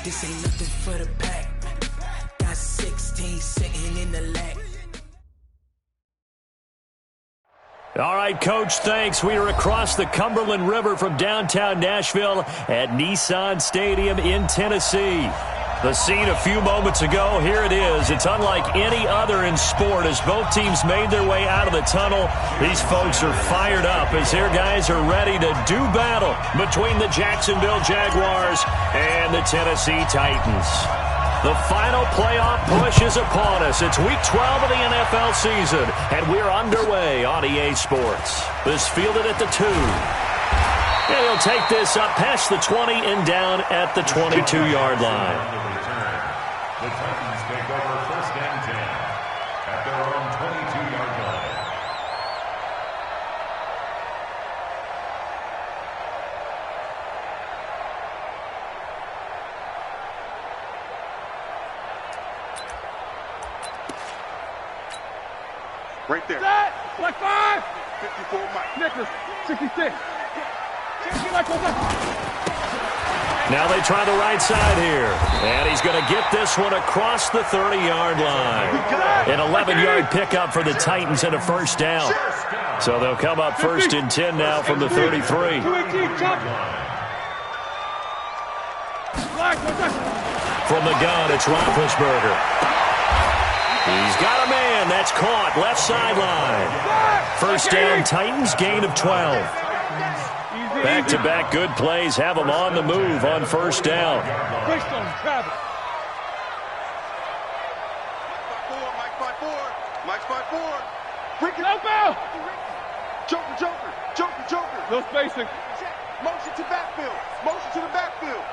This ain't nothing for the pack. Got 16 sitting in the lap. All right, Coach, thanks. We are across the Cumberland River from downtown Nashville at Nissan Stadium in Tennessee. The scene a few moments ago, here it is. It's unlike any other in sport as both teams made their way out of the tunnel. These folks are fired up as their guys are ready to do battle between the Jacksonville Jaguars and the Tennessee Titans. The final playoff push is upon us. It's Week 12 of the NFL season, and we're underway on EA Sports. This fielded at the 2. And he'll take this up past the 20 and down at the 22-yard line. The Titans take over 1st and 10 at their own 22-yard line. Right there. Set! Like 5! 54 Mike. Nicholas, 66. Now they try the right side here. And he's going to get this one across the 30-yard line. An 11-yard pickup for the Titans and a first down. So they'll come up 1st and 10 now from the 33. From the gun, it's Roethlisberger. He's got a man. That's caught. Left sideline. First down, Titans, gain of 12. Back-to-back good plays have them on the move on first down. Mike 5-4. Freaking out now. Joker. No spacing. Motion to backfield. Motion to the backfield.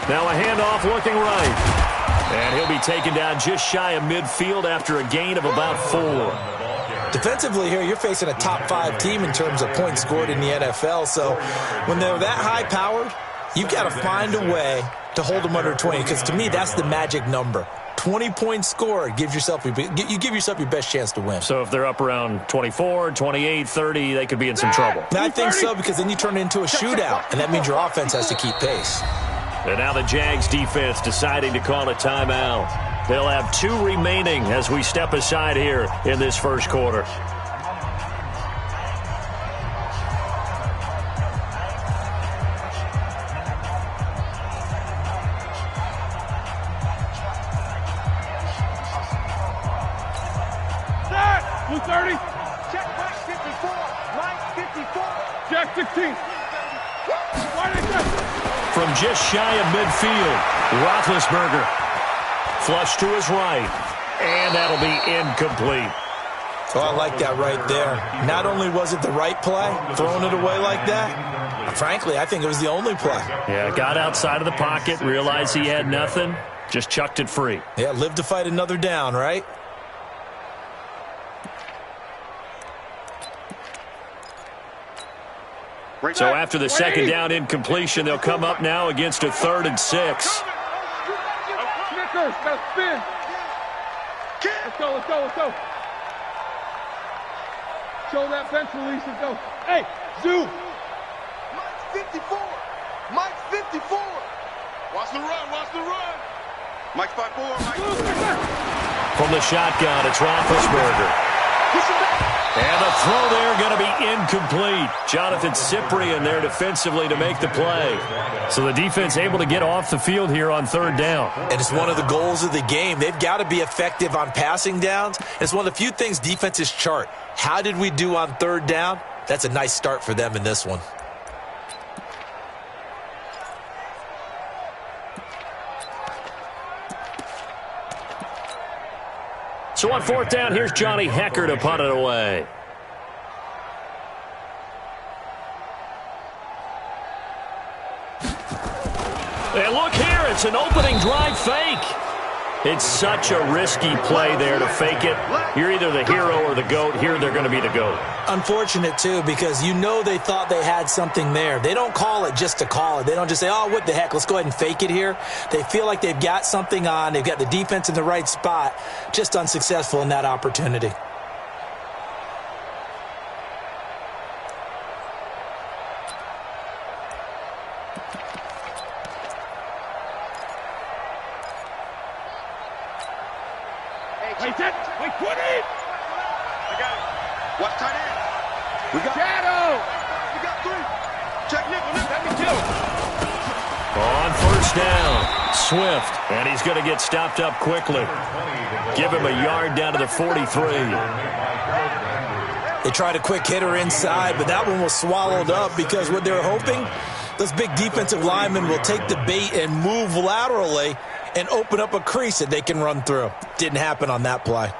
Now a handoff looking right. And he'll be taken down just shy of midfield after a gain of about 4. Defensively here, you're facing a top 5 team in terms of points scored in the NFL. So when they're that high-powered, you've got to find a way to hold them under 20. Because to me, that's the magic number. 20 points scored, you give yourself your best chance to win. So if they're up around 24, 28, 30, they could be in some trouble. And I think so, because then you turn it into a shootout, and that means your offense has to keep pace. And now the Jags defense deciding to call a timeout. They'll have 2 remaining as we step aside here in this first quarter. Blue 30. Check Mike 54. Mike 54. Jack 16. From just shy of midfield, Roethlisberger. Flush to his right. And that'll be incomplete. Oh, I like that right there. Not only was it the right play, throwing it away like that, frankly, I think it was the only play. Yeah, got outside of the pocket, realized he had nothing, just chucked it free. Yeah, live to fight another down, right? So after the second down incompletion, they'll come up now against a 3rd and 6. Snickers, got to spin. Let's go. Show that bench release and go. Hey, zoom. Mike 54. Mike 54. Watch the run. Mike 54. From the shotgun, it's Roethlisberger. And the throw there going to be incomplete. Jonathan Cyprien there defensively to make the play. So the defense able to get off the field here on 3rd down. And it's one of the goals of the game. They've got to be effective on passing downs. It's one of the few things defenses chart. How did we do on 3rd down? That's a nice start for them in this one. So on 4th down, here's Johnny Hecker to punt it away. And look here, it's an opening drive fake. It's such a risky play there to fake it. You're either the hero or the GOAT. Here they're going to be the GOAT. Unfortunate, too, because you know they thought they had something there. They don't call it just to call it. They don't just say, oh, what the heck, let's go ahead and fake it here. They feel like they've got something on. They've got the defense in the right spot. Just unsuccessful in that opportunity. Wait, 20. I got it. Watch tight end. We got Shadow. We got 3. Check nickel. Let me kill. On first down, Swift, and he's going to get stopped up quickly. Give him a yard down to the 43. They tried a quick hitter inside, but that one was swallowed up because what they're hoping, those big defensive linemen will take the bait and move laterally and open up a crease that they can run through. Didn't happen on that play.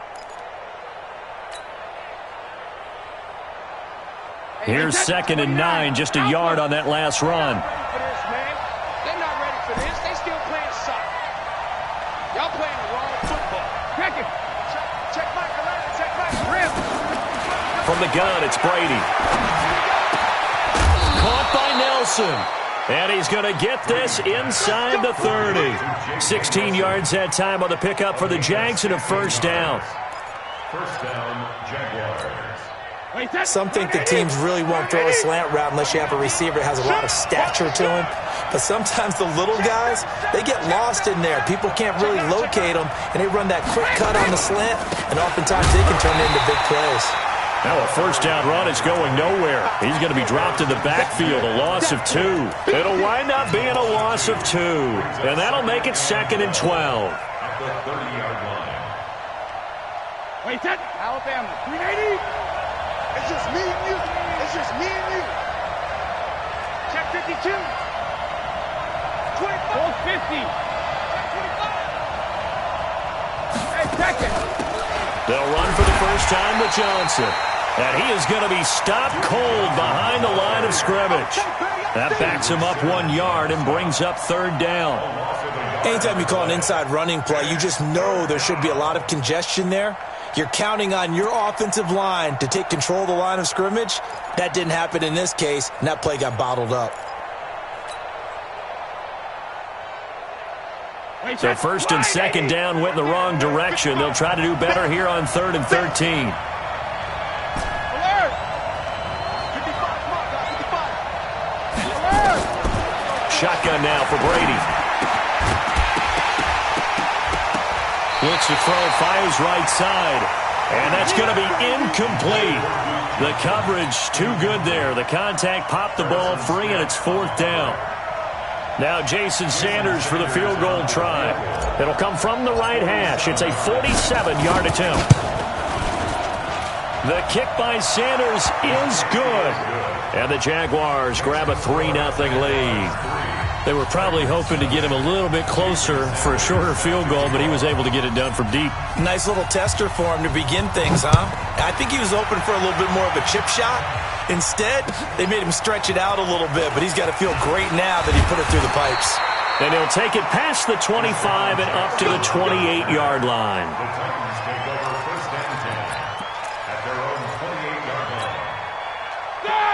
Here's 2nd and 9, just a yard on that last run. They're not ready for this. They still playing soccer. Y'all playing the wrong football. Check it. Check Mike. Check Mike. Rim. From the gun, it's Brady. Caught by Nelson. And he's going to get this inside the 30. 16 yards that time on the pickup for the Jags and a first down. First down, Jaguars. Some think the teams really won't throw a slant route unless you have a receiver that has a lot of stature to him. But sometimes the little guys, they get lost in there. People can't really locate them, and they run that quick cut on the slant, and oftentimes they can turn into big plays. Now a first down run is going nowhere. He's going to be dropped in the backfield, a loss of 2. It'll wind up being a loss of 2, and that'll make it 2nd and 12. At the 30-yard line. Wait, that Alabama 380. It's just me and you. It's just me and you. Check 52. 25. 50. Hey, check it. They'll run for the first time with Johnson. And he is going to be stopped cold behind the line of scrimmage. That backs him up 1 yard and brings up 3rd down. Anytime you call an inside running play, you just know there should be a lot of congestion there. You're counting on your offensive line to take control of the line of scrimmage. That didn't happen in this case, and that play got bottled up. So 1st and 2nd down went in the wrong direction. They'll try to do better here on 3rd and 13. Alert. 55. Shotgun now for Brady. Looks to throw, fires right side. And that's going to be incomplete. The coverage too good there. The contact popped the ball free, and it's 4th down. Now Jason Sanders for the field goal try. It'll come from the right hash. It's a 47-yard attempt. The kick by Sanders is good. And the Jaguars grab a 3-0 lead. They were probably hoping to get him a little bit closer for a shorter field goal, but he was able to get it done from deep. Nice little tester for him to begin things, huh? I think he was open for a little bit more of a chip shot. Instead, they made him stretch it out a little bit, but he's got to feel great now that he put it through the pipes. And he'll take it past the 25 and up to the 28-yard line. The Titans take over 1st and 10 at their own 28-yard line.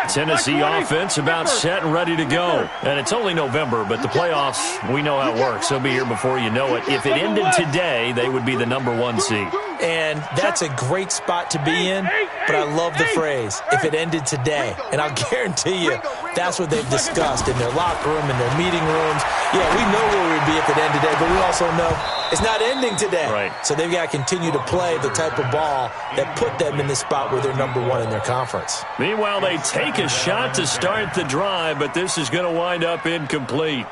Tennessee offense about set and ready to go. And it's only November, but the playoffs, we know how it works. They'll be here before you know it. If it ended today, they would be the #1 seed. And that's a great spot to be in, but I love the phrase, if it ended today. And I'll guarantee you, that's what they've discussed in their locker room, in their meeting rooms. Yeah, we know where we'd be if it ended today, but we also know it's not ending today. Right. So they've got to continue to play the type of ball that put them in the spot where they're #1 in their conference. Meanwhile, they take a shot to start the drive, but this is going to wind up incomplete.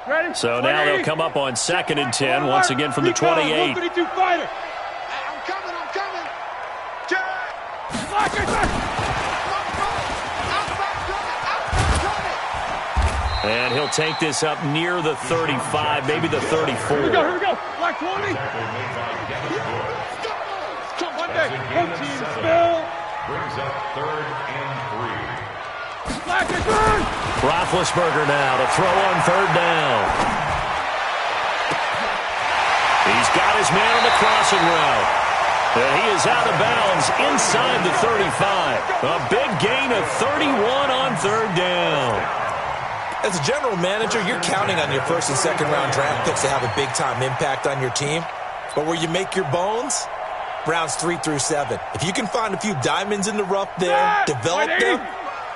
Ready? So now they'll come up on 2nd and 10, once again from the 28. 152 fighter. I'm coming. Check. And he'll take this up near the 35, maybe the 34. Here we go. Black 20. Monday. 14 spill. Brings up 3rd and 3. Black is good. Roethlisberger now to throw on 3rd down. He's got his man on the crossing route. And he is out of bounds inside the 35. A big gain of 31 on 3rd down. As a general manager, you're counting on your 1st and 2nd round draft picks to have a big-time impact on your team. But where you make your bones, rounds 3 through 7. If you can find a few diamonds in the rough there, develop them,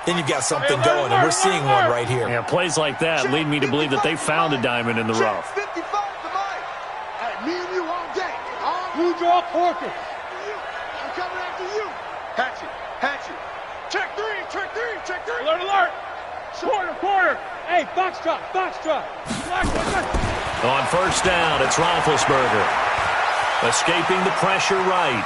then you've got something going, and we're seeing one right here. Yeah, plays like that lead me to believe that they found a diamond in the rough. 55 to Mike. Hey, me and you all day. You draw corker. I'm coming after you. Hatchet. Check three. Alert. Quarter. Hey, box drop. On first down, it's Roethlisberger. Escaping the pressure right.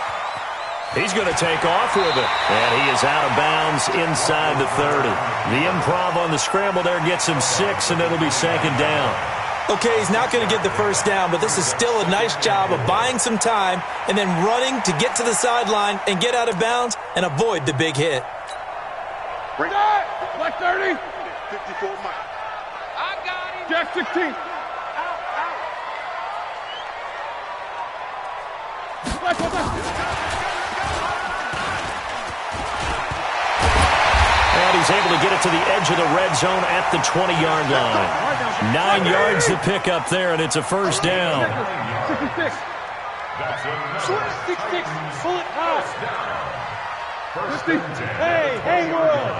He's going to take off with it. And he is out of bounds inside the 30. The improv on the scramble there gets him 6, and it'll be second down. Okay, he's not going to get the first down, but this is still a nice job of buying some time and then running to get to the sideline and get out of bounds and avoid the big hit. Bring it. Black 30. 54 Mike. I got him. Jack 16. Out. And he's able to get it to the edge of the red zone at the 20-yard line. 9 yards to pick up there, and it's a first down. 66. 66. Pull it out. 50. Hey, world.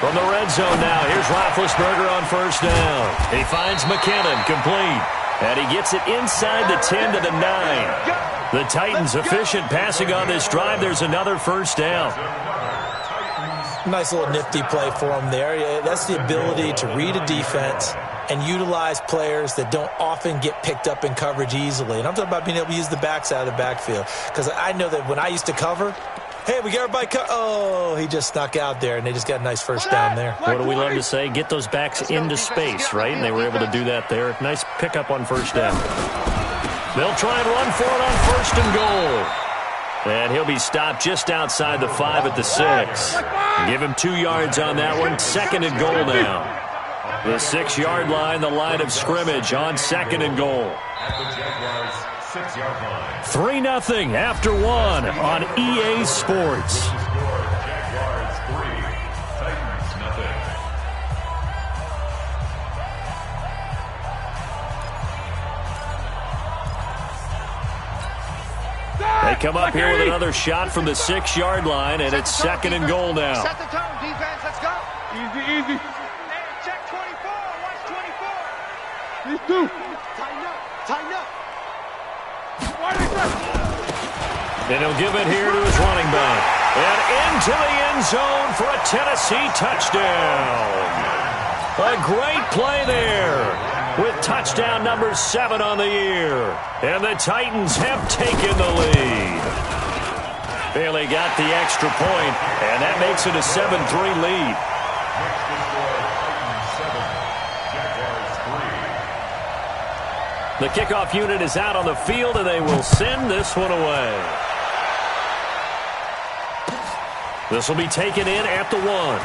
From the red zone now, here's Roethlisberger on first down. He finds McKinnon, complete. And he gets it inside the 10 to the 9. The Titans efficient passing on this drive. There's another first down. Nice little nifty play for him there. That's the ability to read a defense and utilize players that don't often get picked up in coverage easily. And I'm talking about being able to use the backside of the backfield. Because I know that when I used to cover, hey, we got everybody oh, he just snuck out there, and they just got a nice first down there. What do we love to say? Get those backs into space, right? And they were able to do that there. Nice pickup on first down. They'll try and run for it on first and goal. And he'll be stopped just outside the 5 at the 6. Give him 2 yards on that one. Second and goal now. The 6-yard line, the line of scrimmage on second and goal. At the Jaguars' 6-yard line. 3-0 after 1 on EA Sports. Jaguars 3, Titans nothing. They come up here with another shot from the 6-yard line, and it's second and goal now. Set the tone, defense. Let's go. Easy. Hey, check 24. Watch 24. These two. Tighten up. And he'll give it here to his running back. And into the end zone for a Tennessee touchdown. A great play there with touchdown number 7 on the year. And the Titans have taken the lead. Bailey got the extra point, and that makes it a 7-3 lead. The kickoff unit is out on the field, and they will send this one away. This will be taken in at the 1.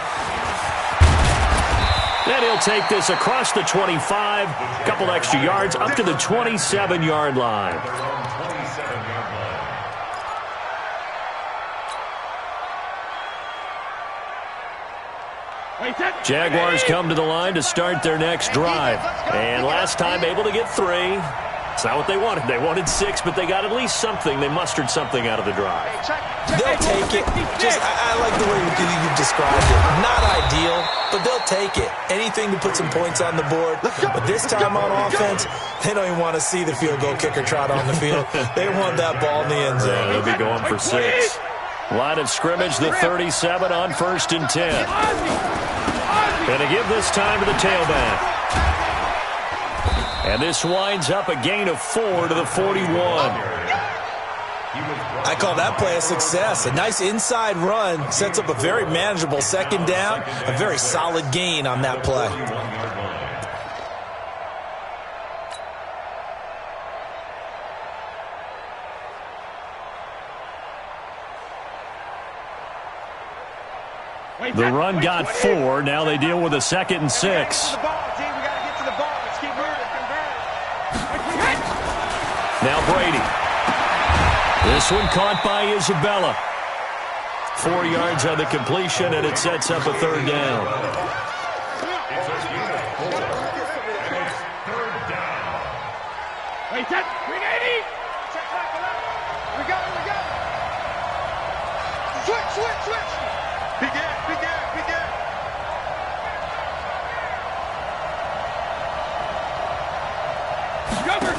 And he'll take this across the 25, a couple extra yards, up to the 27-yard line. Jaguars come to the line to start their next drive. And last time able to get 3. It's not what they wanted. They wanted 6, but they got at least something. They mustered something out of the drive. They'll take it. I like the way you described it. Not ideal, but they'll take it. Anything to put some points on the board. But this time on offense, they don't even want to see the field goal kicker trot on the field. They want that ball in the end zone. Yeah, they'll be going for 6. Line of scrimmage, the 37 on first and 10. Going to give this time to the tailback. And this winds up a gain of 4 to the 41. I call that play a success. A nice inside run sets up a very manageable second down. A very solid gain on that play. The run got 4. Now they deal with a 2nd and 6. Now Brady. This one caught by Isabella. 4 yards on the completion, and it sets up a 3rd down. Wait, that's 380. We got it. Switch. Begin.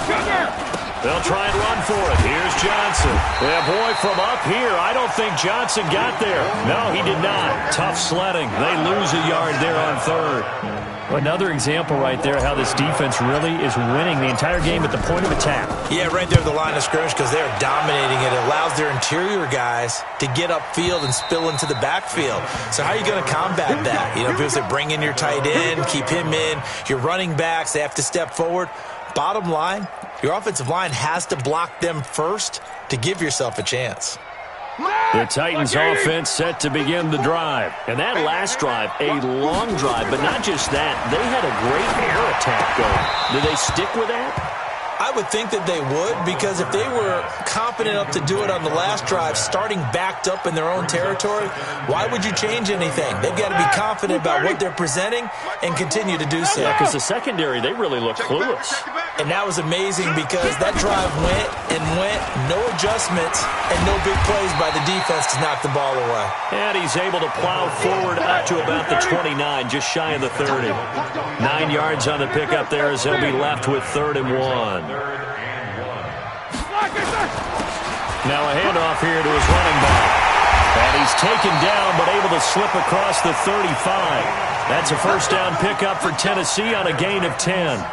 Sugar. They'll try and run for it. Here's Johnson. Yeah, boy, from up here, I don't think Johnson got there. No, he did not. Tough sledding. They lose a yard there on third. Another example right there how this defense really is winning the entire game at the point of attack. Yeah, right there at the line of scrimmage because they're dominating it. It allows their interior guys to get upfield and spill into the backfield. So how are you going to combat that? You know, people say bring in your tight end, keep him in. Your running backs, they have to step forward. Bottom line, your offensive line has to block them first to give yourself a chance. The Titans offense set to begin the drive. And that last drive, a long drive, but not just that. They had a great air attack going. Do they stick with that? I would think that they would, because if they were confident enough to do it on the last drive, starting backed up in their own territory, why would you change anything? They've got to be confident about what they're presenting and continue to do so. Yeah, because the secondary, they really look clueless. And that was amazing because that drive went, no adjustments, and no big plays by the defense to knock the ball away. And he's able to plow forward up to about the 29, just shy of the 30. 9 yards on the pickup there as they'll be left with 3rd and 1. Now a handoff here to his running back. And he's taken down but able to slip across the 35. That's a first down pickup for Tennessee on a gain of 10.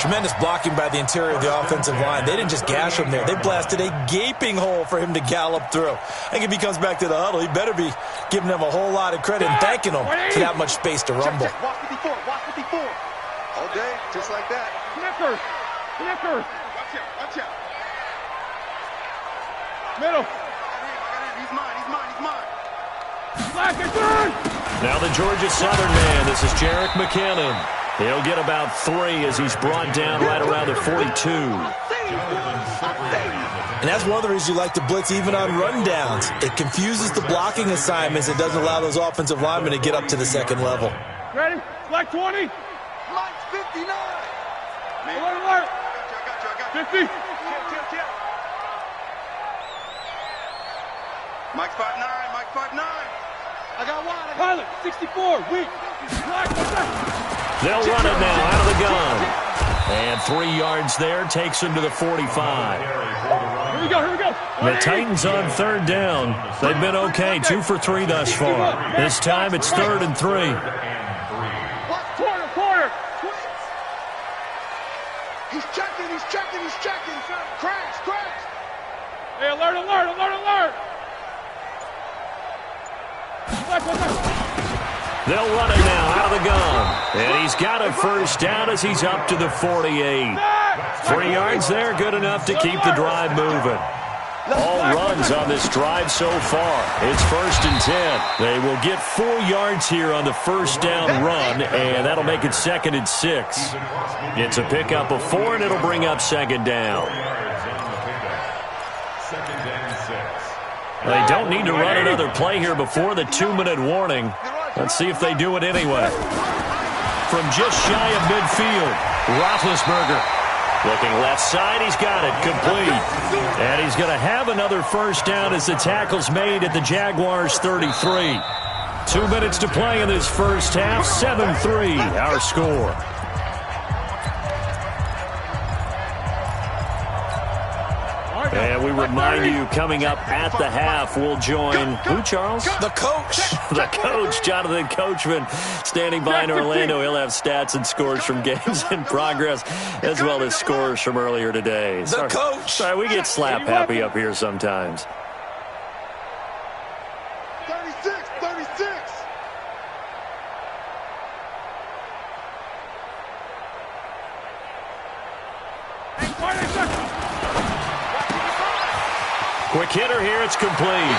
Tremendous blocking by the interior of the offensive line. They didn't just gash him there. They blasted a gaping hole for him to gallop through. I think if he comes back to the huddle, he better be giving them a whole lot of credit and thanking them for that much space to rumble. Watch 54. All day, just like that. Connector. Watch out. Middle. He's mine. Now the Georgia Southern man. This is Jerick McKinnon. He'll get about 3 as he's brought down right around the 42. And that's one of the reasons you like to blitz even on rundowns. It confuses the blocking assignments. It doesn't allow those offensive linemen to get up to the second level. Ready? Flag 20. Mike's 59. Alert. I got you. 50. Mike's 5'9". I got one. Pilot, 64. Weak. They'll run it now out of the gun. And 3 yards there takes him to the 45. Here we go. The Titans on 3rd down. They've been okay, 2 for 3 thus far. This time it's 3rd and 3. Quarter. He's checking. Crash. Hey, alert. They'll run it now out of the gun. And he's got a first down as he's up to the 48. 3 yards there, good enough to keep the drive moving. All runs on this drive so far. It's 1st and 10. They will get 4 yards here on the first down run, and that'll make it 2nd and 6. It's a pickup of 4, and it'll bring up 2nd down. They don't need to run another play here before the 2-minute warning. Let's see if they do it anyway. From just shy of midfield, Roethlisberger. Looking left side, he's got it, complete. And he's going to have another first down as the tackle's made at the Jaguars' 33. 2 minutes to play in this first half, 7-3 our score. And we remind you, coming up at the half, we'll join who, Charles? The coach. The coach, Jonathan Coachman, standing by in Orlando. He'll have stats and scores from games in progress, as well as scores from earlier today. The coach. Sorry, we get slap happy up here sometimes. 36. Quick hitter here, it's complete.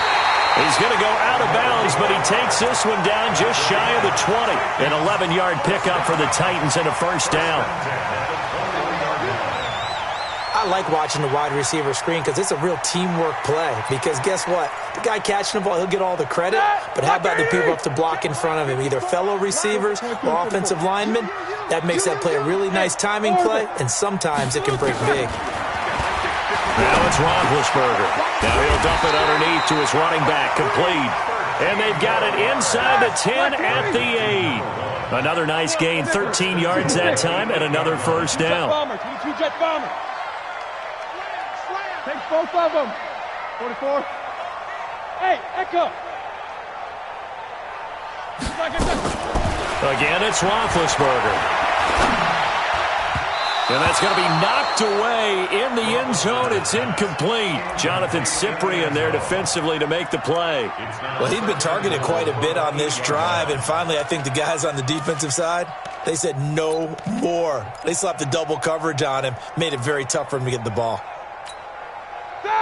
He's going to go out of bounds, but he takes this one down just shy of the 20. An 11-yard pickup for the Titans and a first down. I like watching the wide receiver screen because it's a real teamwork play. Because guess what? The guy catching the ball, he'll get all the credit. But how about the people up to block in front of him? Either fellow receivers or offensive linemen. That makes that play a really nice timing play, and sometimes it can break big. Now it's Roethlisberger. Now he'll dump it underneath to his running back, complete. And they've got it inside the 10 at the 8. Another nice gain, 13 yards that time, and another first down. Jet bomber. Take both of them. 44. Hey, Echo. Again, it's Roethlisberger. And that's going to be knocked away in the end zone. It's incomplete. Jonathan Cyprien there defensively to make the play. Well, he'd been targeted quite a bit on this drive, and finally I think the guys on the defensive side, they said no more. They slapped the double coverage on him, made it very tough for him to get the ball.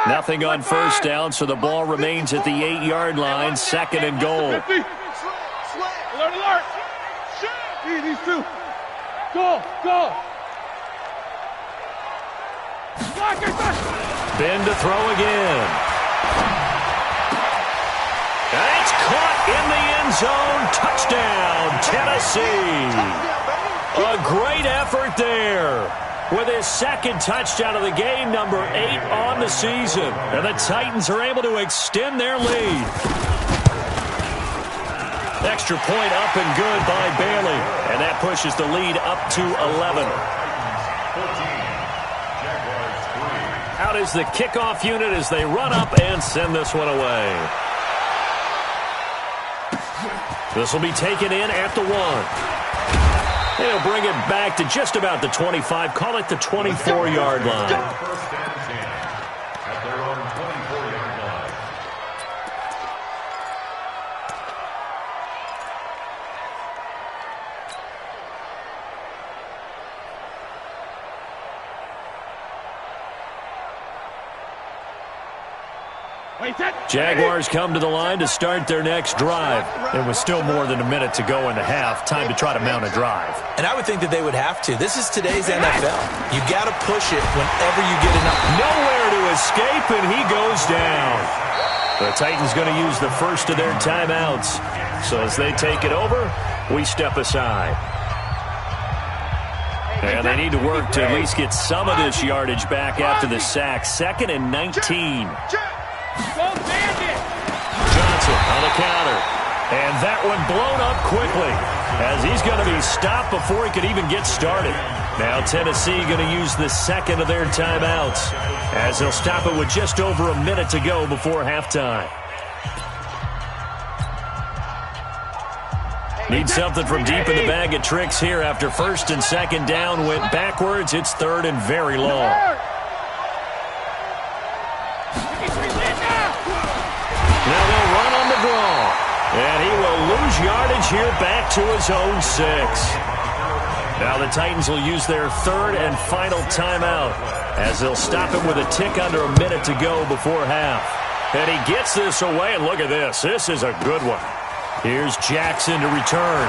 Nothing on first down, so the ball remains at the 8-yard line, second and goal. Alert, alert. These two. Go. Ben to throw again. That's caught in the end zone. Touchdown, Tennessee. A great effort there. With his second touchdown of the game, number 8 on the season. And the Titans are able to extend their lead. Extra point up and good by Bailey. And that pushes the lead up to 11. Out is the kickoff unit as they run up and send this one away. This will be taken in at the 1. They'll bring it back to just about the 25. Call it the 24-yard line. First and 10 at their own 24-yard line. Jaguars come to the line to start their next drive. There was still more than a minute to go in the half. Time to try to mount a drive. And I would think that they would have to. This is today's NFL. You got to push it whenever you get enough. Nowhere to escape, and he goes down. The Titans going to use the first of their timeouts. So as they take it over, we step aside. And they need to work to at least get some of this yardage back after the sack. 2nd and 19. Johnson on the counter. And that one blown up quickly as he's going to be stopped before he could even get started. Now Tennessee going to use the second of their timeouts as they'll stop it with just over a minute to go before halftime. Need something from deep in the bag of tricks here after 1st and 2nd down went backwards. It's 3rd and very long. Now they'll run on the draw. And he will lose yardage here back to his own 6. Now the Titans will use their 3rd and final timeout as they'll stop him with a tick under a minute to go before half. And he gets this away, and look at this. This is a good one. Here's Jackson to return.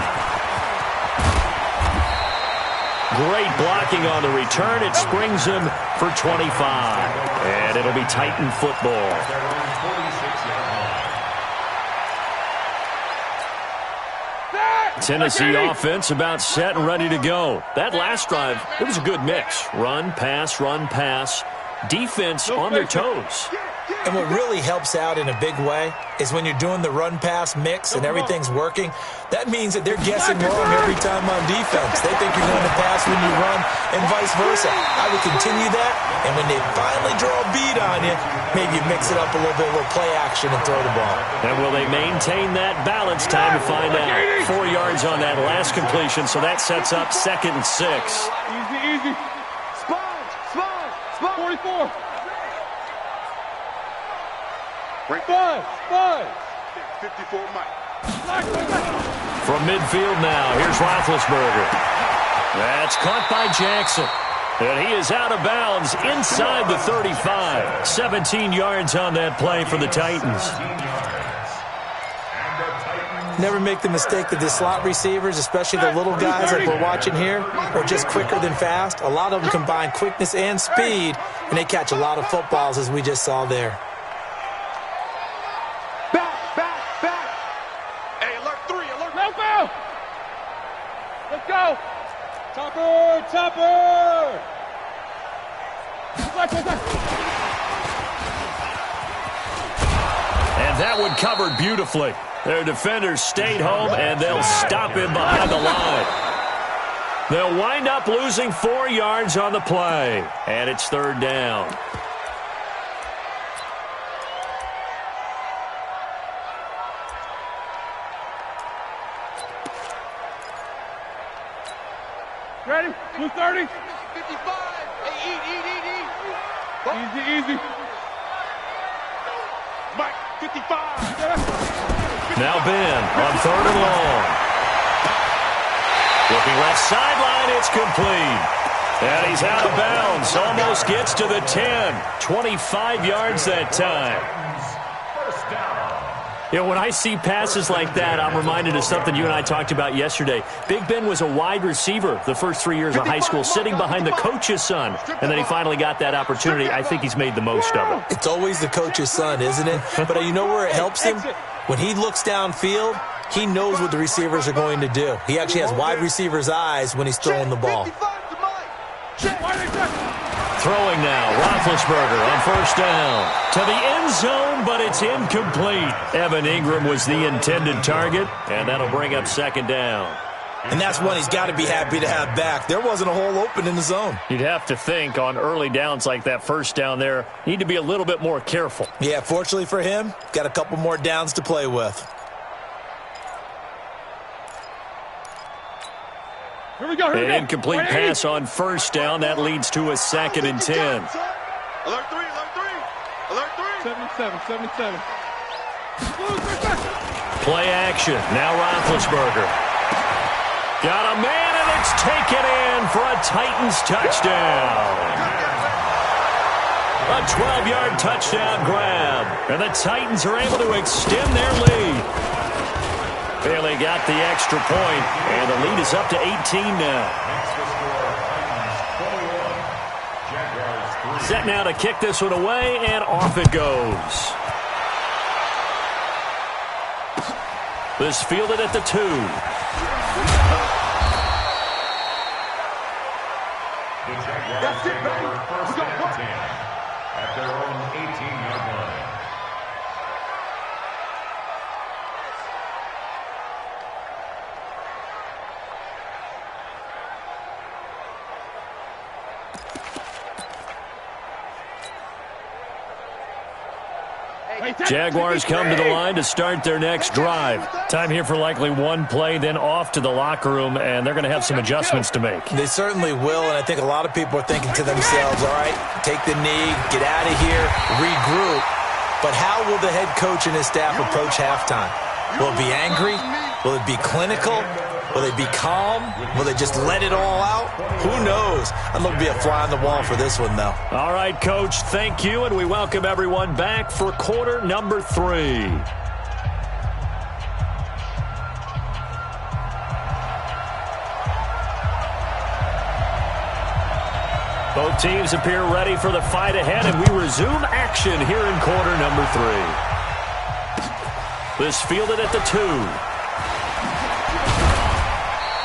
Great blocking on the return. It springs him for 25. And it'll be Titan football. Tennessee offense about set and ready to go. That last drive, it was a good mix. Run, pass, defense on their toes. And what really helps out in a big way is when you're doing the run-pass mix and everything's working, that means that they're guessing wrong every time on defense. They think you're going to pass when you run and vice versa. I would continue that, and when they finally draw a bead on you, maybe you mix it up a little bit, a little play action and throw the ball. And will they maintain that balance? Time to find out. 4 yards on that last completion, so that sets up 2nd and 6. Easy. Spot. 44. Five. 54 Mike. From midfield now, here's Roethlisberger. That's caught by Jackson. And he is out of bounds inside the 35. 17 yards on that play for the Titans. Never make the mistake that the slot receivers, especially the little guys like we're watching here, are just quicker than fast. A lot of them combine quickness and speed, and they catch a lot of footballs, as we just saw there. Back. Hey, alert 3, alert. Let's go. Topper. That one covered beautifully. Their defenders stayed home, and they'll stop him behind the line. They'll wind up losing 4 yards on the play, and it's 3rd down. Ready? 230. 55. Hey, eat. Easy. Mike, 55. Now Ben on 3rd and long. Looking left sideline, it's complete. And he's out of bounds. Almost gets to the 10. 25 yards that time. First down. You know, when I see passes like that, I'm reminded of something you and I talked about yesterday. Big Ben was a wide receiver the first 3 years of high school, sitting behind the coach's son. And then he finally got that opportunity. I think he's made the most of it. It's always the coach's son, isn't it? But you know where it helps him? When he looks downfield, he knows what the receivers are going to do. He actually has wide receivers' eyes when he's throwing the ball. Throwing now, Roethlisberger on 1st down. To the end zone, but it's incomplete. Evan Ingram was the intended target, and that'll bring up 2nd down. And that's one he's got to be happy to have back. There wasn't a hole open in the zone. You'd have to think on early downs like that 1st down there, need to be a little bit more careful. Yeah, fortunately for him, got a couple more downs to play with. Here we go. An incomplete pass on 1st down. That leads to a 2nd and 10. Alert 3. 77. Play action. Now Roethlisberger. Got a man, and it's taken in for a Titans touchdown. A 12-yard touchdown grab. And the Titans are able to extend their lead. Bailey got the extra point, and the lead is up to 18 now. Set now to kick this one away, and off it goes. This fielded at the 2. The Jaguars take over 1st and 10 at their own 18-yard line. Jaguars come to the line to start their next drive. Time here for likely one play, then off to the locker room, and they're going to have some adjustments to make. They certainly will, and I think a lot of people are thinking to themselves, all right, take the knee, get out of here, regroup. But how will the head coach and his staff approach halftime? Will it be angry? Will it be clinical? Will they be calm? Will they just let it all out? Who knows? I'd love to be a fly on the wall for this one, though. All right, Coach, thank you, and we welcome everyone back for quarter number 3. Both teams appear ready for the fight ahead, and we resume action here in quarter number 3. This fielded at the 2.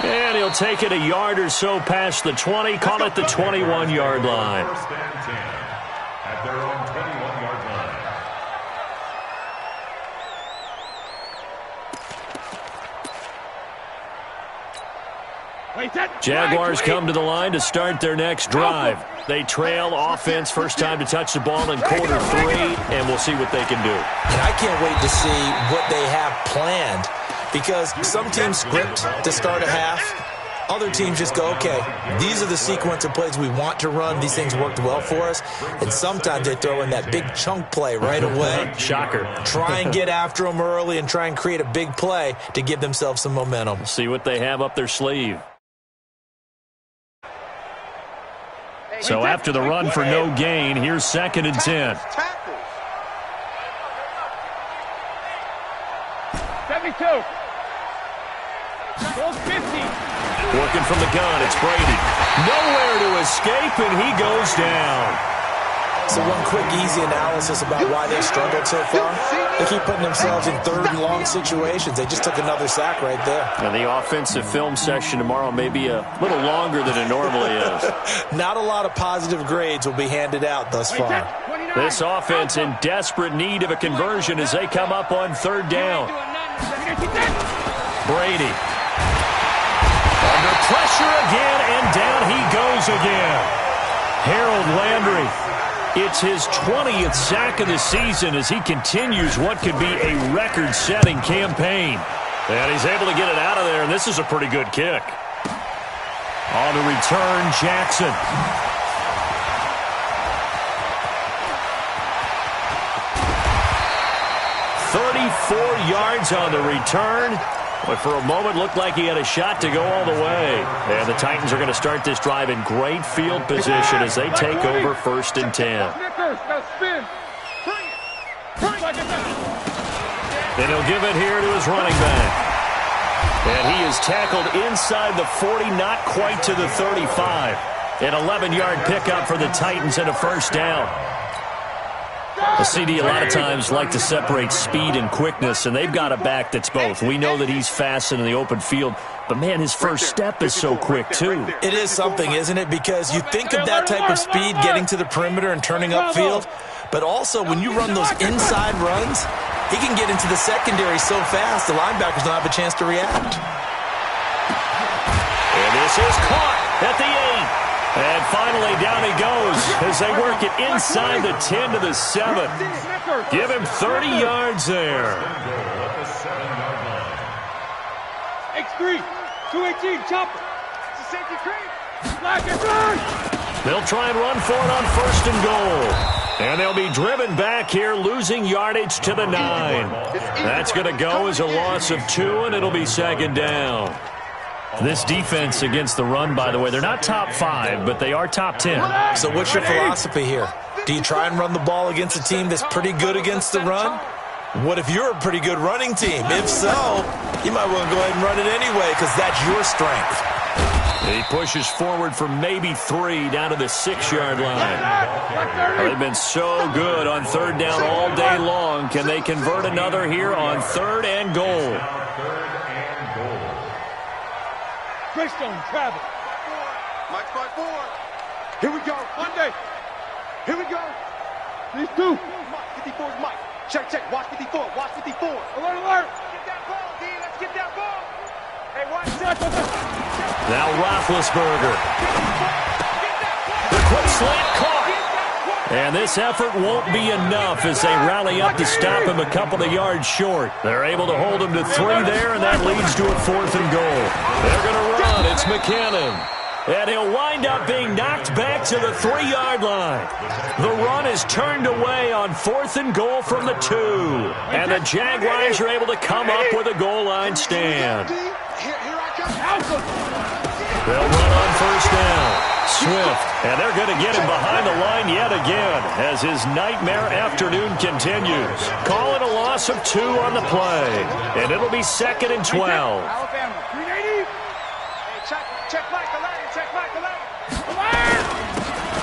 And he'll take it a yard or so past the 20, call it the 21-yard line. 1st and 10 at their own 21-yard line. Jaguars come to the line to start their next drive. They trail offense, first time to touch the ball in quarter 3, and we'll see what they can do. And I can't wait to see what they have planned, because some teams script to start a half. Other teams just go, okay, these are the sequence of plays we want to run. These things worked well for us. And sometimes they throw in that big chunk play right away. Shocker. Try and get after them early and try and create a big play to give themselves some momentum. See what they have up their sleeve. So after the run for no gain, here's 2nd and 10. 72. Goes 50. Working from the gun, it's Brady. Nowhere to escape, and he goes down. So one quick, easy analysis about why they struggled so far. They keep putting themselves in 3rd and long situations. They just took another sack right there. Now the offensive film session tomorrow may be a little longer than it normally is. Not a lot of positive grades will be handed out thus far. This offense in desperate need of a conversion as they come up on third down. Brady. Under pressure again, and down he goes again. Harold Landry. It's his 20th sack of the season as he continues what could be a record-setting campaign. And he's able to get it out of there, and this is a pretty good kick. On the return, Jackson. Yards on the return, but for a moment looked like he had a shot to go all the way. And the Titans are going to start this drive in great field position as they take over 1st and 10. And he'll give it here to his running back. And he is tackled inside the 40, not quite to the 35. An 11-yard pickup for the Titans and a 1st down. The CD a lot of times like to separate speed and quickness, and they've got a back that's both. We know that he's fast in the open field, but, man, his first step is so quick, too. It is something, isn't it? Because you think of that type of speed getting to the perimeter and turning upfield, but also when you run those inside runs, he can get into the secondary so fast the linebackers don't have a chance to react. And this is caught at the 8. And finally, down he goes as they work it inside the 10 to the 7. Give him 30 yards there. X3, 218, chopper. It's a safety cream. Black and red. They'll try and run for it on 1st and goal. And they'll be driven back here, losing yardage to the 9. That's going to go as a loss of 2, and it'll be 2nd down. This defense against the run, by the way, they're not top 5, but they are top 10. So what's your philosophy here? Do you try and run the ball against a team that's pretty good against the run? What if you're a pretty good running team? If so, you might want to go ahead and run it anyway because that's your strength. He pushes forward for maybe 3 down to the 6-yard line. They've been so good on 3rd down all day long. Can they convert another here on 3rd and goal? Greystone, Travis. Mike 5-4. Here we go. Monday. Here we go. These 2. Mike, 54 is Mike. Check, check. Watch 54. Watch 54. Alert, alert. Get that ball, D. Let's get that ball. Hey, watch that. Now Roethlisberger. The quick slant caught. And this effort won't be enough as they rally up to stop him a couple of yards short. They're able to hold him to 3 there, and that leads to a 4th and goal. They're going to run. It's McKinnon. And he'll wind up being knocked back to the 3-yard line. The run is turned away on 4th and goal from the 2. And the Jaguars are able to come up with a goal line stand. They'll run on 1st down. Swift, and they're going to get him behind the line yet again as his nightmare afternoon continues. Call it a loss of 2 on the play, and it'll be 2nd and 12. Alabama, 380. Hey, check Mike 11. Check Mike 11.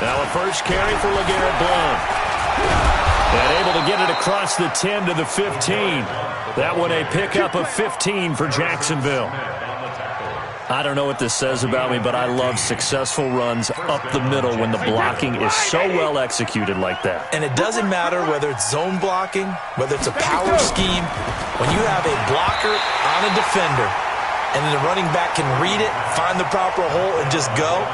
Now a first carry for LeGarrette Blount. And able to get it across the 10 to the 15. That one a pickup of 15 for Jacksonville. I don't know what this says about me, but I love successful runs up the middle when the blocking is so well executed like that. And it doesn't matter whether it's zone blocking, whether it's a power scheme. When you have a blocker on a defender and then the running back can read it, find the proper hole, and just go,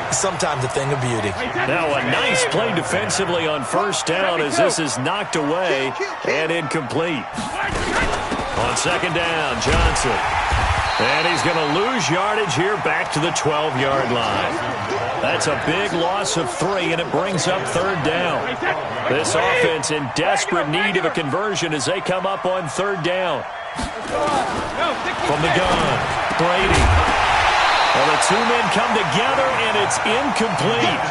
it's sometimes a thing of beauty. Now a nice play defensively on 1st down as this is knocked away and incomplete. On 2nd down, Johnson. And he's going to lose yardage here back to the 12-yard line. That's a big loss of 3, and it brings up 3rd down. This offense in desperate need of a conversion as they come up on 3rd down. From the gun, Brady. Well, the 2 men come together, and it's incomplete.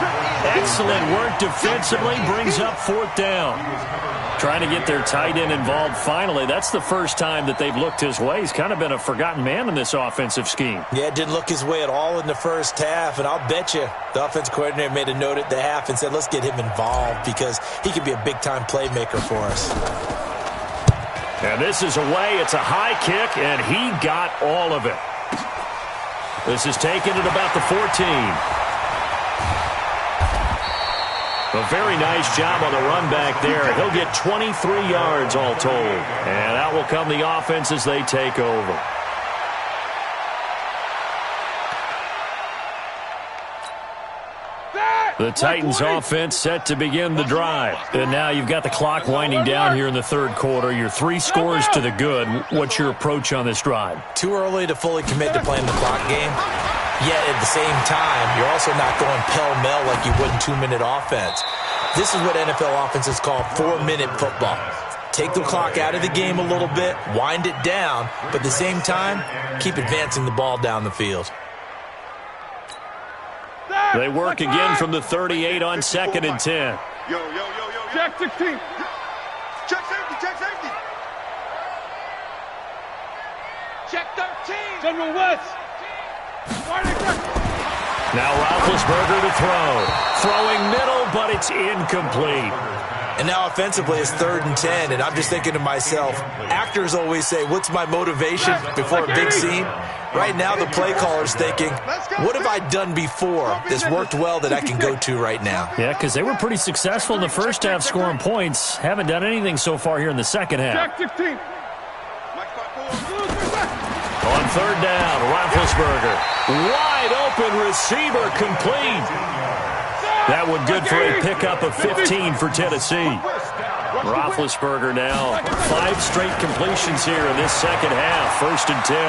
Excellent work defensively, brings up 4th down. Trying to get their tight end involved finally. That's the first time that they've looked his way. He's kind of been a forgotten man in this offensive scheme. Yeah, it didn't look his way at all in the first half, and I'll bet you the offense coordinator made a note at the half and said, let's get him involved because he could be a big-time playmaker for us. And this is away. It's a high kick, and he got all of it. This is taken at about the 14. A very nice job on the run back there. He'll get 23 yards all told. And out will come the offense as they take over. The Titans offense set to begin the drive. And now you've got the clock winding down here in the third quarter. You're 3 scores to the good. What's your approach on this drive? Too early to fully commit to playing the clock game. Yet at the same time, you're also not going pell-mell like you would in 2-minute offense. This is what NFL offenses call 4-minute football. Take the clock out of the game a little bit, wind it down, but at the same time, keep advancing the ball down the field. They work again from the 38 on 2nd and 10. Yo. Check 16. Check safety, check safety. Check 13. General West. Now Roethlisberger to throw. Throwing middle, but it's incomplete. And now offensively it's 3rd and 10, and I'm just thinking to myself, actors always say, what's my motivation before a big scene? Right now the play caller's thinking, what have I done before that's worked well that I can go to right now? Yeah, because they were pretty successful in the first half scoring points. Haven't done anything so far here in the second half. On 3rd down, Roethlisberger. Wide open receiver complete. That one good for a pickup of 15 for Tennessee. Roethlisberger now 5 straight completions here in this second half. 1st and 10.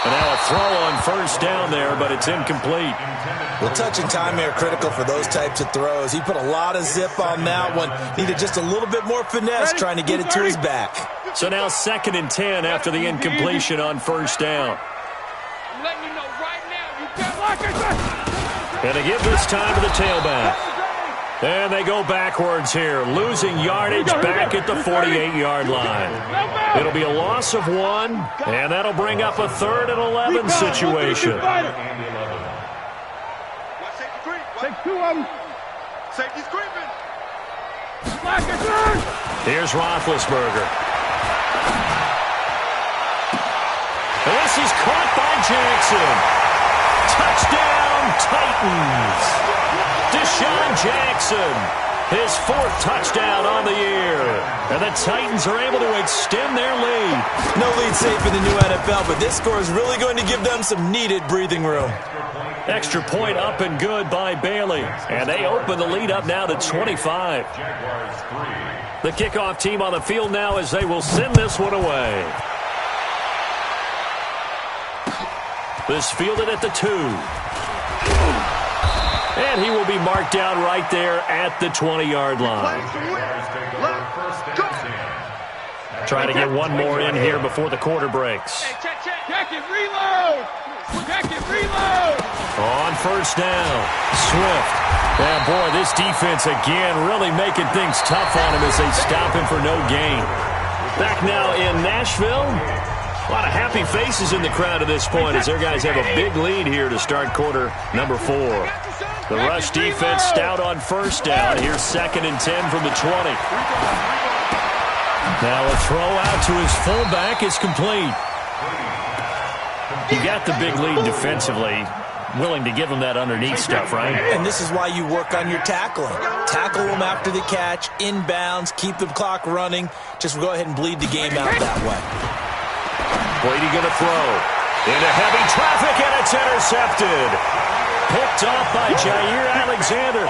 And now a throw on 1st down there, but it's incomplete. Well, touch and timing are critical for those types of throws. He put a lot of zip on that one. Needed just a little bit more finesse trying to get it to his back. So now 2nd and 10 after the incompletion on 1st down. I'm letting you know right now, you got like I said. And they give this time to the tailback. And they go backwards here, losing yardage back at the 48-yard line. It'll be a loss of 1, and that'll bring up a 3rd and 11 situation. Take 2 of them. Safety's creeping. Here's Roethlisberger. This is caught by Jackson. Touchdown, Titans. Deshaun Jackson, his 4th touchdown on the year. And the Titans are able to extend their lead. No lead safe in the new NFL, but this score is really going to give them some needed breathing room. Extra point up and good by Bailey. And they open the lead up now to 25. The kickoff team on the field now as they will send this one away. This fielded at the 2. And he will be marked down right there at the 20-yard line. Trying to get one more in here before the quarter breaks. Check it, reload. Check it, reload. On 1st down, Swift. Yeah, boy, this defense again really making things tough on him as they stop him for no gain. Back now in Nashville. A lot of happy faces in the crowd at this point as their guys have a big lead here to start quarter number 4. The rush defense stout on 1st down. Here's 2nd and 10 from the 20. Now a throw out to his fullback is complete. You got the big lead defensively. Willing to give him that underneath stuff, right? And this is why you work on your tackling. Tackle them after the catch, inbounds, keep the clock running. Just go ahead and bleed the game out that way. Brady going to throw. Into heavy traffic, and it's intercepted. Picked off by Jair Alexander.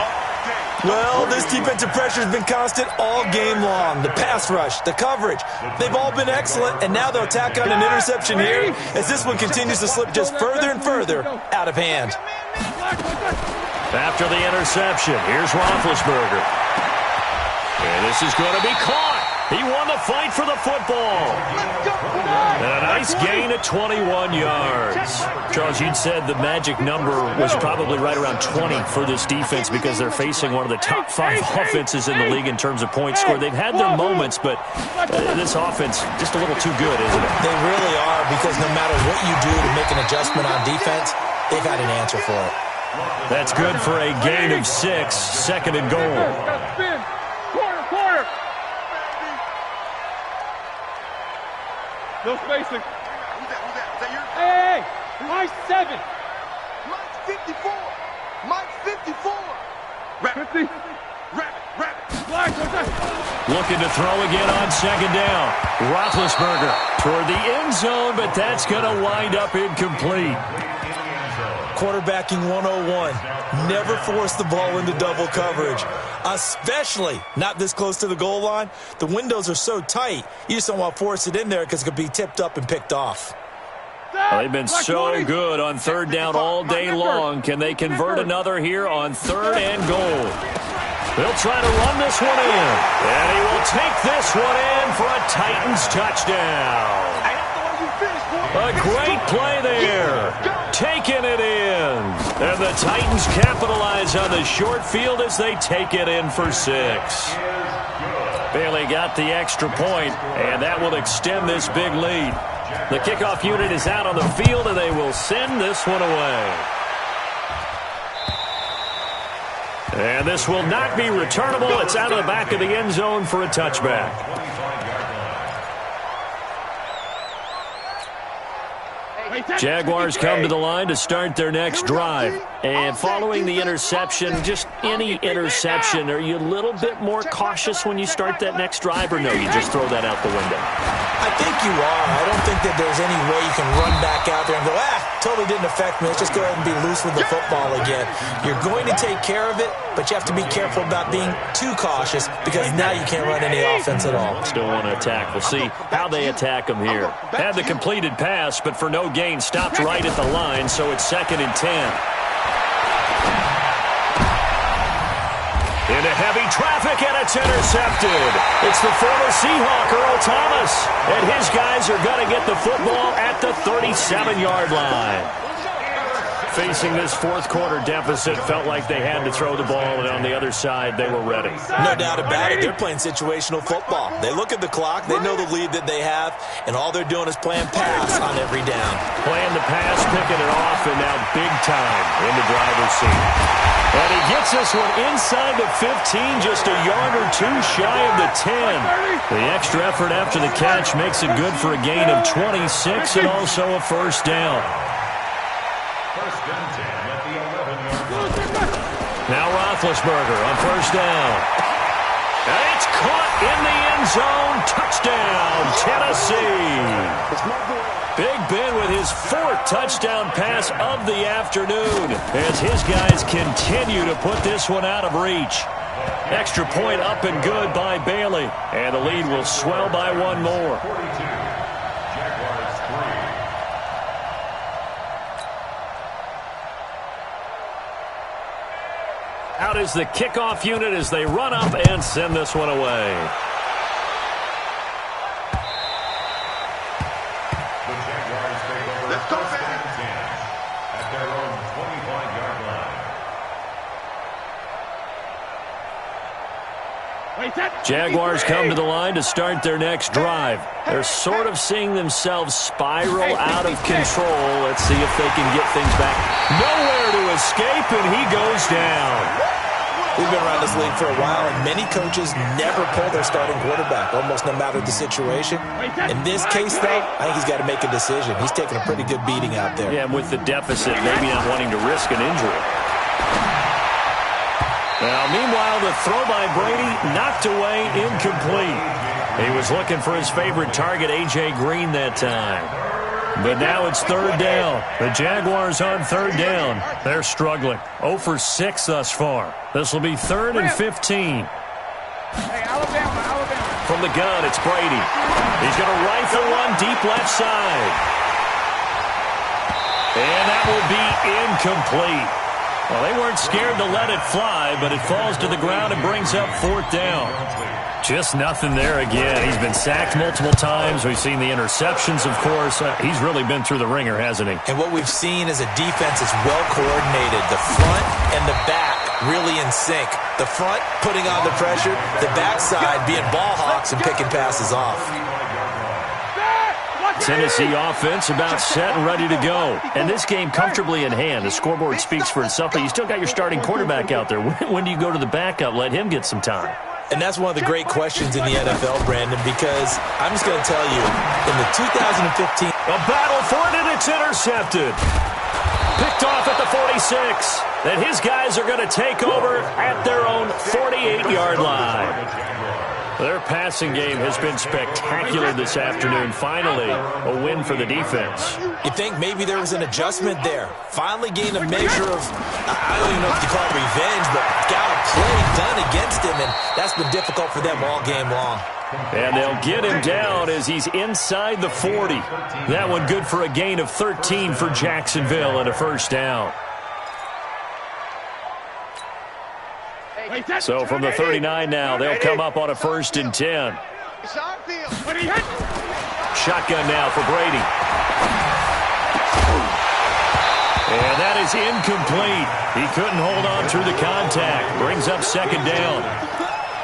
Well, this defensive pressure has been constant all game long. The pass rush, the coverage, they've all been excellent, and now they'll tack on an interception here as this one continues to slip just further and further out of hand. After the interception, here's Roethlisberger. And this is going to be caught. He won the fight for the football. And a nice gain at 21 yards. Charles, you'd said the magic number was probably right around 20 for this defense because they're facing one of the top 5 offenses in the league in terms of points scored. They've had their moments, but this offense just a little too good, isn't it? They really are, because no matter what you do to make an adjustment on defense, they've had an answer for it. That's good for a gain of 6, 2nd and goal. Quarter. No spacing. Who's that? Hey! Mike 7. Mike 54. 50. Looking to throw again on second down. Roethlisberger toward the end zone, but that's going to wind up incomplete. Quarterbacking 101. Never force the ball into double coverage, especially not this close to the goal line. The windows are so tight, you just don't want to force it in there because it could be tipped up and picked off. Well, they've been so good on third down all day long. Can they convert another here on third and goal? They'll try to run this one in, and he will take this one in for a Titans touchdown. A great play there. Taking it in. And the Titans capitalize on the short field as they take it in for 6. Bailey got the extra point, and that will extend this big lead. The kickoff unit is out on the field, and they will send this one away. And this will not be returnable. It's out of the back of the end zone for a touchback. Jaguars come to the line to start their next drive. And following the interception, just any interception, are you a little bit more cautious when you start that next drive, or no, you just throw that out the window? I think you are. I don't think that there's any way you can run back out there and go, totally didn't affect me. Let's just go ahead and be loose with the football again. You're going to take care of it, but you have to be careful about being too cautious because now you can't run any offense at all. Still want to attack. We'll see how they attack them here. Had the completed pass, but for no gain, stopped right at the line, so it's 2nd and 10. Into heavy traffic, and it's intercepted. It's the former Seahawk, Earl Thomas. And his guys are going to get the football at the 37-yard line. Facing this fourth quarter deficit, felt like they had to throw the ball, and on the other side, they were ready. No doubt about it. They're playing situational football. They look at the clock, they know the lead that they have, and all they're doing is playing pass on every down. Playing the pass, picking it off, and now big time in the driver's seat. And he gets this one inside the 15, just a yard or two shy of the 10. The extra effort after the catch makes it good for a gain of 26 and also a first down. Now Roethlisberger on first down. And it's caught in the end zone. Touchdown, Tennessee. Big Ben with his 4th touchdown pass of the afternoon as his guys continue to put this one out of reach. Extra point up and good by Bailey. And the lead will swell by one more. Out is the kickoff unit as they run up and send this one away. The Jaguars take over Let's go, first and 10 at their own 25-yard line. Jaguars come to the line to start their next drive. They're sort of seeing themselves spiral out of control. Let's see if they can get things back. Nowhere to escape, and he goes down. We've been around this league for a while, and many coaches never pull their starting quarterback, almost no matter the situation. In this case, though, I think he's got to make a decision. He's taking a pretty good beating out there. Yeah, and with the deficit, maybe not wanting to risk an injury. Now, meanwhile, the throw by Brady knocked away, incomplete. He was looking for his favorite target, A.J. Green, that time. But now it's third down. The Jaguars on third down. They're struggling. 0 for 6 thus far. This will be 3rd and 15. From the gun, it's Brady. He's going to rifle one deep left side. And that will be incomplete. Well, they weren't scared to let it fly, but it falls to the ground and brings up 4th down. Just nothing there again. He's been sacked multiple times. We've seen the interceptions, of course. He's really been through the ringer, hasn't he? And what we've seen is a defense that's well coordinated. The front and the back really in sync. The front putting on the pressure, the backside being ball hawks and picking passes off. Tennessee offense about set and ready to go. And this game comfortably in hand. The scoreboard speaks for itself, but you still got your starting quarterback out there. When do you go to the backup? Let him get some time. And that's one of the great questions in the NFL, Brandon, because I'm just going to tell you, in the 2015... A battle for it, and it's intercepted. Picked off at the 46. And his guys are going to take over at their own 48-yard line. Their passing game has been spectacular this afternoon. Finally, a win for the defense. You think maybe there was an adjustment there. Finally gained a measure of, I don't even know if you call it revenge, but got a play done against him, and that's been difficult for them all game long. And they'll get him down as he's inside the 40. That one good for a gain of 13 for Jacksonville and a first down. So from the 39 now, they'll come up on a 1st and 10. Shotgun now for Brady. And that is incomplete. He couldn't hold on through the contact. Brings up 2nd down.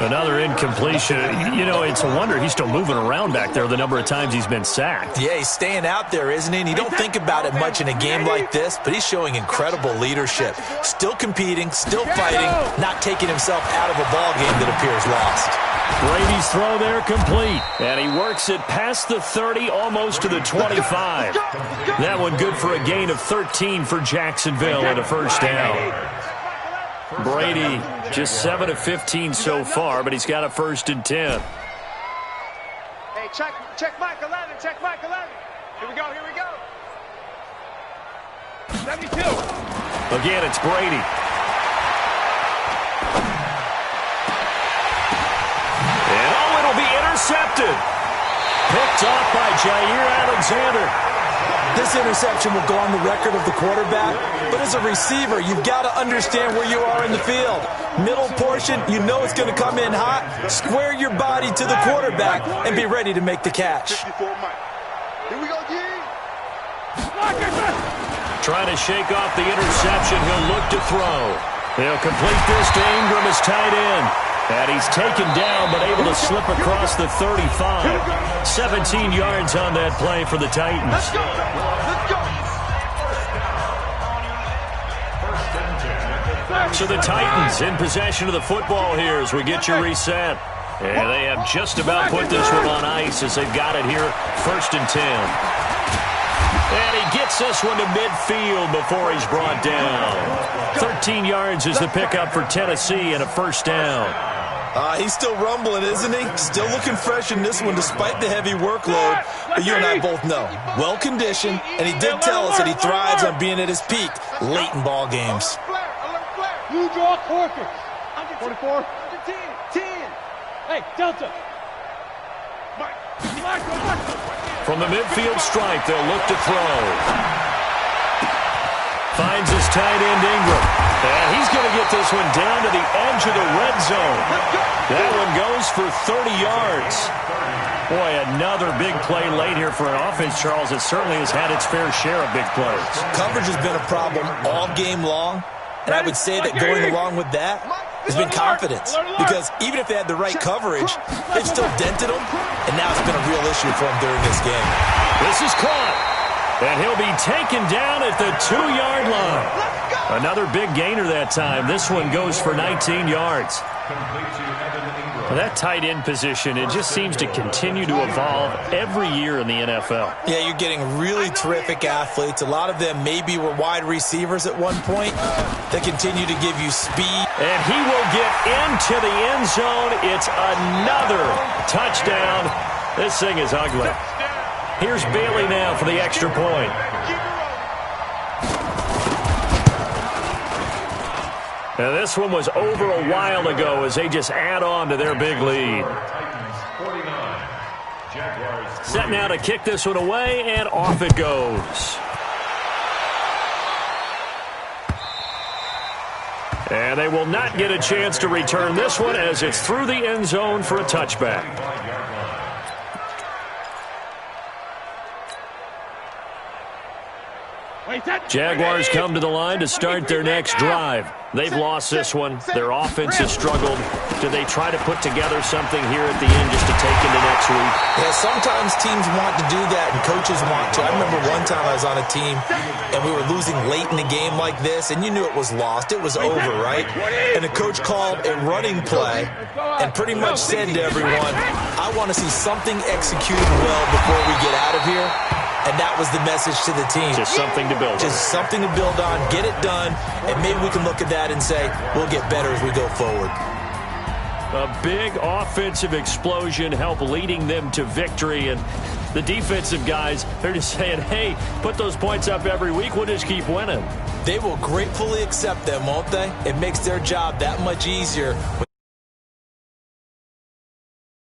Another incompletion. You know, it's a wonder he's still moving around back there the number of times he's been sacked. Yeah, he's staying out there, isn't he? And you don't think about it much in a game like this, but he's showing incredible leadership. Still competing, still fighting, not taking himself out of a ball game that appears lost. Brady's throw there complete. And he works it past the 30, almost to the 25. That one good for a gain of 13 for Jacksonville and a first down. Brady just 7 of 15 so far, but he's got a 1st and 10. Hey, check Mike 11, check Mike 11. Here we go, here we go. 72. Again, it's Brady. And oh, it'll be intercepted. Picked off by Jair Alexander. This interception will go on the record of the quarterback, but as a receiver, you've got to understand where you are in the field. Middle portion, you know it's going to come in hot. Square your body to the quarterback and be ready to make the catch. Here we go, G. Trying to shake off the interception. He'll look to throw. They'll complete this to Ingram as tight end. And he's taken down, but able to slip across the 35. 17 yards on that play for the Titans. Let's go. So the Titans in possession of the football here as we get your reset. And they have just about put this one on ice as they've got it here, 1st and 10. And he gets this one to midfield before he's brought down. 13 yards is the pickup for Tennessee and a first down. He's still rumbling, isn't he? Still looking fresh in this one despite the heavy workload. But you and I both know, well-conditioned, and he did tell us that he thrives on being at his peak late in ball games. You draw Corker. 44. 10. Hey, Delta. From the midfield stripe, they'll look to throw. Finds his tight end, Ingram. And he's going to get this one down to the edge of the red zone. That one goes for 30 yards. Boy, another big play late here for an offense, Charles, that certainly has had its fair share of big plays. Coverage has been a problem all game long. And I would say that going along with that has been confidence. Because even if they had the right coverage, they've still dented them. And now it's been a real issue for them during this game. This is caught. And he'll be taken down at the 2-yard line. Another big gainer that time. This one goes for 19 yards. Well, that tight end position, it just seems to continue to evolve every year in the NFL. Yeah, you're getting really terrific athletes. A lot of them maybe were wide receivers at one point. They continue to give you speed. And he will get into the end zone. It's another touchdown. This thing is ugly. Here's Bailey now for the extra point. Now this one was over a while ago as they just add on to their big lead. Set now to kick this one away, and off it goes. And they will not get a chance to return this one as it's through the end zone for a touchback. Jaguars come to the line to start their next drive. They've lost this one. Their offense has struggled. Do they try to put together something here at the end just to take into next week? Yeah, sometimes teams want to do that and coaches want to. I remember one time I was on a team and we were losing late in the game like this, and you knew it was lost. It was over, right? And the coach called a running play and pretty much said to everyone, I want to see something executed well before we get out of here. and that was the message to the team. Just something to build on. Just something to build on, get it done, and maybe we can look at that and say, we'll get better as we go forward. A big offensive explosion helped leading them to victory, and the defensive guys, they're just saying, hey, put those points up every week, we'll just keep winning. They will gratefully accept them, won't they? It makes their job that much easier.